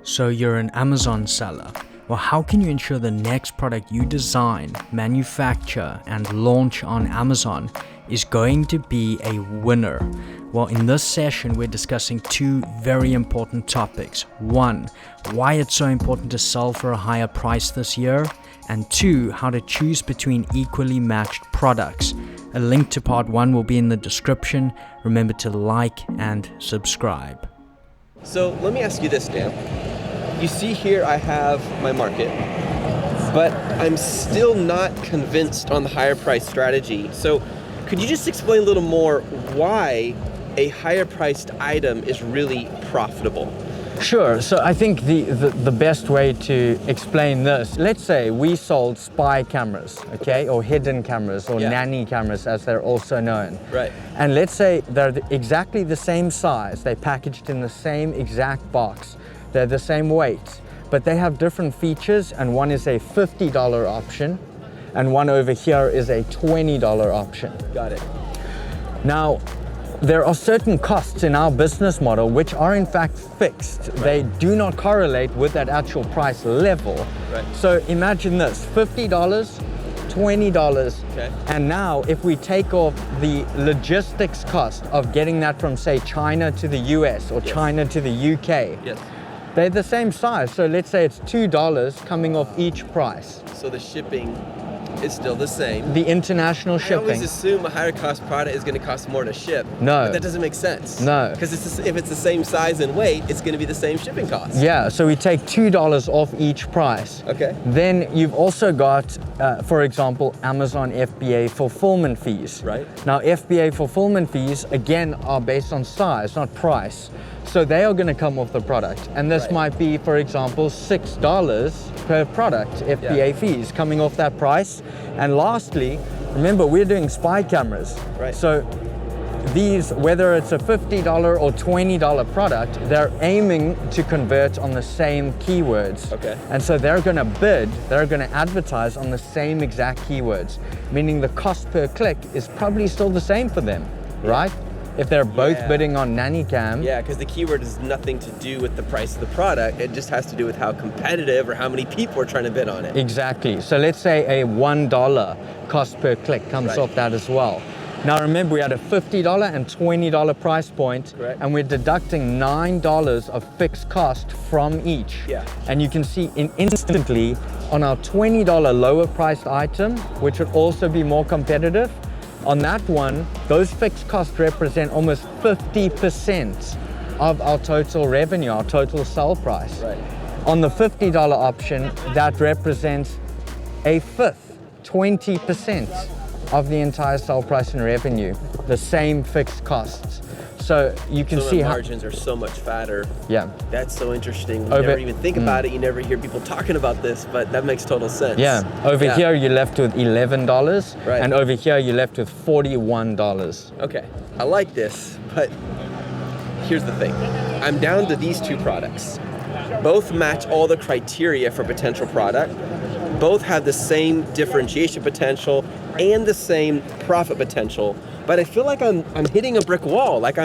So you're an Amazon seller. Well, how can you ensure the next product you design, manufacture, and launch on Amazon is going to be a winner? Well, in this session, we're discussing two very important topics. One, why it's so important to sell for a higher price this year. And two, how to choose between equally matched products. A link to part one will be in the description. Remember to like and subscribe. So let me ask you this, Dan. You see here I have my market, but I'm still not convinced on the higher price strategy. So could you just explain a little more why a higher priced item is really profitable? Sure. So I think the best way to explain this, let's say we sold spy cameras, okay, or hidden cameras, or nanny cameras as they're also known. Right. And let's say they're exactly the same size, they're packaged in the same exact box, they're the same weight, but they have different features, and one is a $50 option, and one over here is a $20 option. Got it. Now, there are certain costs in our business model which are in fact fixed. Right. They do not correlate with that actual price level. Right. So imagine this, $50, $20, Okay. and now if we take off the logistics cost of getting that from, say, China to the US or China to the UK, Yes. they're the same size. So let's say it's $2 coming off each price. So the shipping is still the same. The international I shipping. always assume a higher cost product is going to cost more to ship. No. But that doesn't make sense. No. Because if it's the same size and weight, it's going to be the same shipping cost. Yeah, so we take $2 off each price. Okay. Then you've also got, for example, Amazon FBA fulfillment fees. Right. Now, FBA fulfillment fees, again, are based on size, not price. So they are going to come off the product. And this Right. might be, for example, $6 per product, FBA fees coming off that price. And lastly, remember, we're doing spy cameras. Right. So these, whether it's a $50 or $20 product, they're aiming to convert on the same keywords. Okay. And so they're going to bid, they're going to advertise on the same exact keywords, meaning the cost per click is probably still the same for them, right? If they're both bidding on NannyCam. Yeah, because the keyword has nothing to do with the price of the product. It just has to do with how competitive or how many people are trying to bid on it. Exactly. So let's say a $1 cost per click comes Right. off that as well. Now remember, we had a $50 and $20 price point, Correct. and we're deducting $9 of fixed cost from each. Yeah. And you can see instantly on our $20 lower priced item, which would also be more competitive, on that one, those fixed costs represent almost 50% of our total revenue, our total sell price. Right. On the $50 option, that represents a fifth, 20% of the entire sell price and revenue, the same fixed costs. So you can So see the how, margins are so much fatter. yeah. That's so interesting. You Over- never even think about it. You never hear people talking about this, but that makes total sense. Yeah, over here you're left with $11, Right. and over here you're left with $41. Okay, I like this, but here's the thing. I'm down to these two products. Both match all the criteria for potential product. Both have the same differentiation potential and the same profit potential. But I feel like I'm hitting a brick wall. Like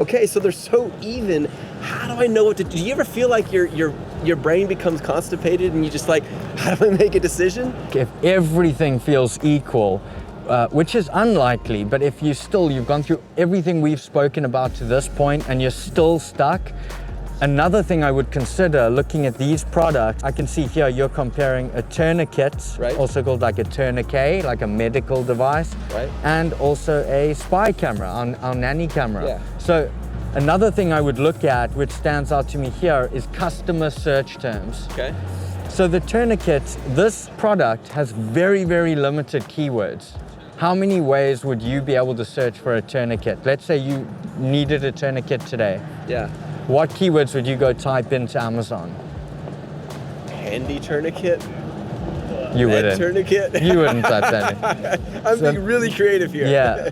okay, so they're so even. How do I know what to do? Do you ever feel like your brain becomes constipated and you just like, how do I make a decision? If everything feels equal, which is unlikely, but if you've gone through everything we've spoken about to this point and you're still stuck, another thing I would consider looking at these products, I can see here you're comparing a tourniquet, Right. also called like a tourniquet, like a medical device, Right. and also a spy camera, our nanny camera. Yeah. So another thing I would look at, which stands out to me here, is customer search terms. Okay. So the tourniquet, this product has very, very limited keywords. How many ways would you be able to search for a tourniquet? Let's say you needed a tourniquet today. Yeah. What keywords would you go type into Amazon? Handy tourniquet. You Med wouldn't. tourniquet. You wouldn't type that in. I'm being really creative here. Yeah.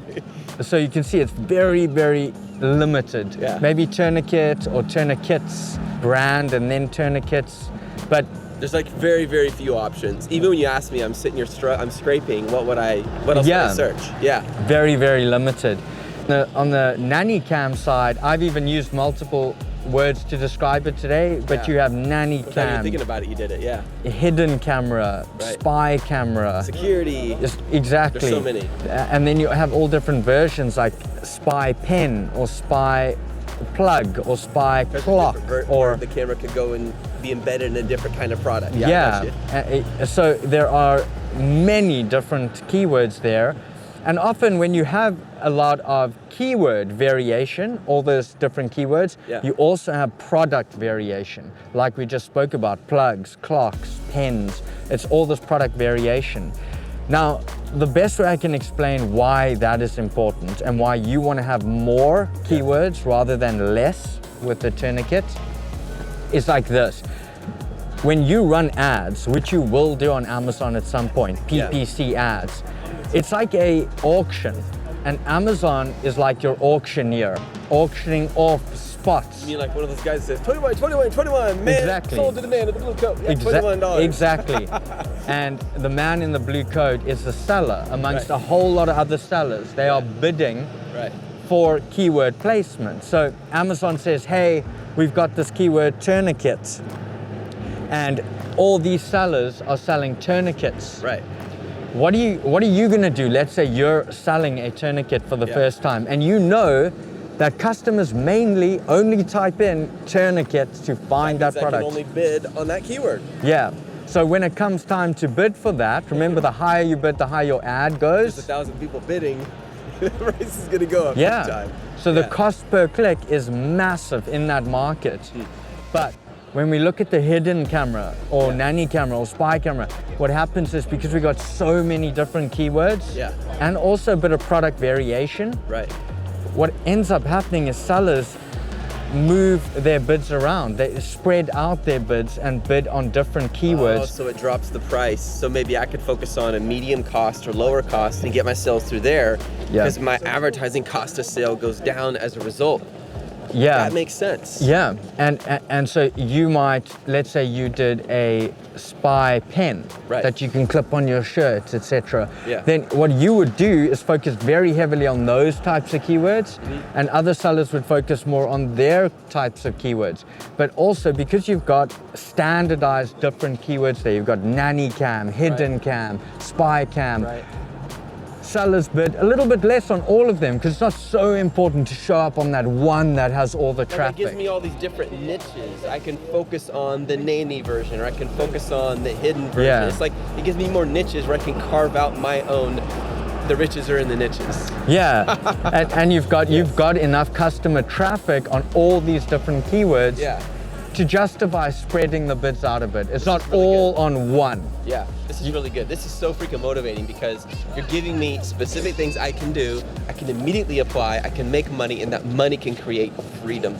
So you can see it's very, very limited. Yeah. Maybe tourniquet or tourniquets brand and then tourniquets. But There's like very, very few options. Even when you ask me, I'm sitting here, I'm scraping. What else would I search? Yeah. very, very limited. On the NannyCam side, I've even used multiple words to describe it today, but Yeah. you have nanny Without even cam, thinking about it, you did it. Yeah. hidden camera, Right. spy camera. Security. Yes, exactly. There's so many. And then you have all different versions like spy pen or spy plug or spy There's a clock different or the camera could go and be embedded in a different kind of product. Yeah. I yeah. got you. So there are many different keywords there. And often when you have a lot of keyword variation, all those different keywords, Yeah. you also have product variation. Like we just spoke about, plugs, clocks, pens, it's all this product variation. Now, the best way I can explain why that is important and why you want to have more keywords rather than less with the tourniquet is like this. When you run ads, which you will do on Amazon at some point, Yeah. PPC ads, it's like a auction. And Amazon is like your auctioneer, auctioning off spots. You mean like one of those guys that says 21, 21, 21, man, Exactly. sold to the man in the blue coat. Yeah, Exa- $21. Exactly. And the man in the blue coat is the seller amongst Right. a whole lot of other sellers. They are bidding Right. for keyword placement. So Amazon says, hey, we've got this keyword tourniquet. And all these sellers are selling tourniquets. Right. What are you gonna do? Let's say you're selling a tourniquet for the Yeah. first time and you know that customers mainly only type in tourniquets to find that I product. can only bid on that keyword. Yeah. So when it comes time to bid for that, remember the higher you bid, the higher your ad There's goes. 1,000 people bidding. The price is gonna go up Yeah. big time. So the Yeah. cost per click is massive in that market. But when we look at the hidden camera or Yeah. nanny camera or spy camera, what happens is because we got so many different keywords Yeah. and also a bit of product variation, Right. what ends up happening is sellers move their bids around. They spread out their bids and bid on different Oh, keywords. so it drops the price. So maybe I could focus on a medium cost or lower cost and get my sales through there Yeah. because my advertising cost of sale goes down as a result. Yeah. That makes sense. Yeah, and so you might, let's say you did a spy pen Right. that you can clip on your shirt, etc. Yeah. Then what you would do is focus very heavily on those types of keywords, Mm-hmm. and other sellers would focus more on their types of keywords. But also because you've got standardized different keywords there, you've got nanny cam, hidden cam, spy cam. Right. Sellers bid a little bit less on all of them because it's not so important to show up on that one that has all the And that traffic. gives me all these different niches. I can focus on the nanny version, or I can focus on the hidden version. Yeah. It's like it gives me more niches where I can carve out my own. The riches are in the niches. Yeah, and you've got enough customer traffic on all these different keywords Yeah. to justify spreading the bids out a bit. It's not really all on one. Yeah, this is really good. This is so freaking motivating because you're giving me specific things I can do. I can immediately apply. I can make money, and that money can create freedom.